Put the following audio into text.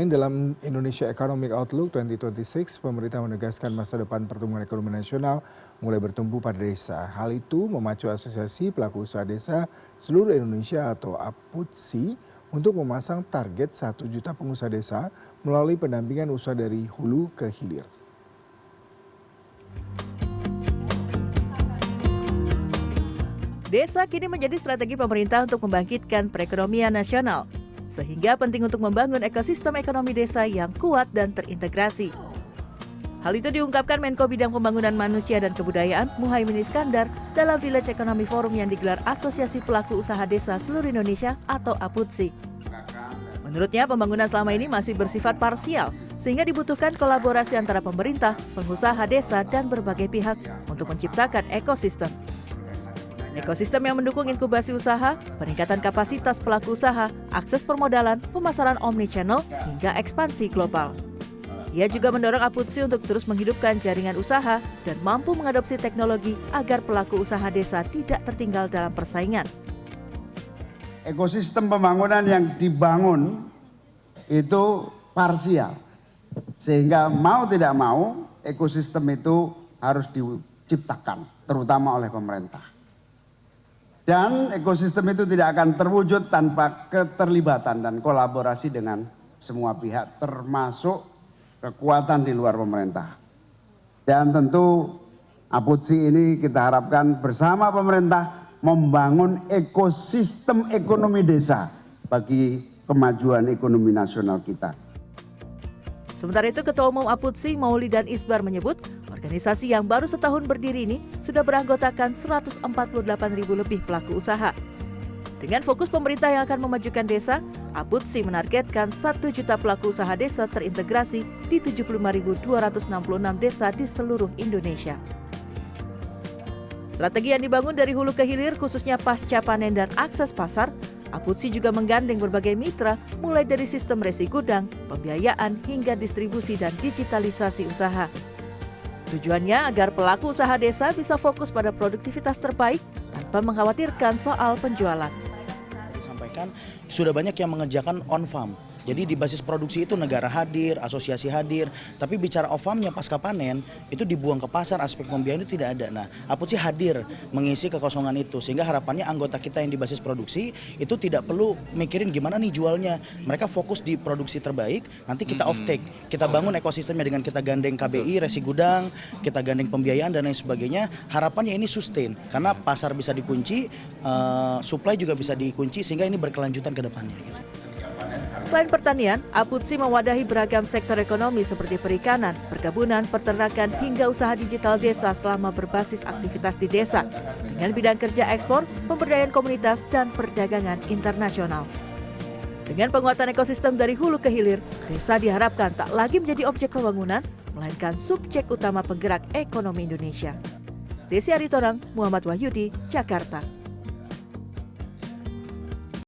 Dalam Indonesia Economic Outlook 2026, pemerintah menegaskan masa depan pertumbuhan ekonomi nasional mulai bertumbuh pada desa. Hal itu memacu Asosiasi Pelaku Usaha Desa Seluruh Indonesia atau APUDSI untuk memasang target 1 juta pengusaha desa melalui pendampingan usaha dari hulu ke hilir. Desa kini menjadi strategi pemerintah untuk membangkitkan perekonomian nasional. Sehingga penting untuk membangun ekosistem ekonomi desa yang kuat dan terintegrasi. Hal itu diungkapkan Menko Bidang Pembangunan Manusia dan Kebudayaan Muhaimin Iskandar dalam Village Economy Forum yang digelar Asosiasi Pelaku Usaha Desa Seluruh Indonesia atau APUDSI. Menurutnya pembangunan selama ini masih bersifat parsial, sehingga dibutuhkan kolaborasi antara pemerintah, pengusaha desa, dan berbagai pihak untuk menciptakan ekosistem. Ekosistem yang mendukung inkubasi usaha, peningkatan kapasitas pelaku usaha, akses permodalan, pemasaran omnichannel, hingga ekspansi global. Ia juga mendorong APUDSI untuk terus menghidupkan jaringan usaha dan mampu mengadopsi teknologi agar pelaku usaha desa tidak tertinggal dalam persaingan. Ekosistem pembangunan yang dibangun itu parsial, sehingga mau tidak mau ekosistem itu harus diciptakan, terutama oleh pemerintah. Dan ekosistem itu tidak akan terwujud tanpa keterlibatan dan kolaborasi dengan semua pihak, termasuk kekuatan di luar pemerintah. Dan tentu APUDSI ini kita harapkan bersama pemerintah membangun ekosistem ekonomi desa bagi kemajuan ekonomi nasional kita. Sementara itu, Ketua Umum APUDSI Maulidan Isbar menyebut, organisasi yang baru setahun berdiri ini sudah beranggotakan 148.000 lebih pelaku usaha. Dengan fokus pemerintah yang akan memajukan desa, APUDSI menargetkan 1 juta pelaku usaha desa terintegrasi di 75.266 desa di seluruh Indonesia. Strategi yang dibangun dari hulu ke hilir khususnya pasca panen dan akses pasar, APUDSI juga menggandeng berbagai mitra mulai dari sistem resi gudang, pembiayaan hingga distribusi dan digitalisasi usaha. Tujuannya agar pelaku usaha desa bisa fokus pada produktivitas terbaik tanpa mengkhawatirkan soal penjualan. Disampaikan sudah banyak yang mengerjakan on farm. Jadi di basis produksi itu negara hadir, asosiasi hadir, tapi bicara off farmnya pasca panen itu dibuang ke pasar, aspek pembiayaan itu tidak ada. Nah, APUDSI hadir mengisi kekosongan itu sehingga harapannya anggota kita yang di basis produksi itu tidak perlu mikirin gimana nih jualnya. Mereka fokus di produksi terbaik, nanti kita off take. Kita bangun ekosistemnya dengan kita gandeng KBI, resi gudang, kita gandeng pembiayaan dan lain sebagainya. Harapannya ini sustain karena pasar bisa dikunci, supply juga bisa dikunci sehingga ini berkelanjutan ke depannya gitu. Selain pertanian, APUDSI mewadahi beragam sektor ekonomi seperti perikanan, perkebunan, peternakan, hingga usaha digital desa selama berbasis aktivitas di desa, dengan bidang kerja ekspor, pemberdayaan komunitas, dan perdagangan internasional. Dengan penguatan ekosistem dari hulu ke hilir, desa diharapkan tak lagi menjadi objek pembangunan, melainkan subjek utama penggerak ekonomi Indonesia. Desi Aritonang, Muhammad Wahyudi, Jakarta.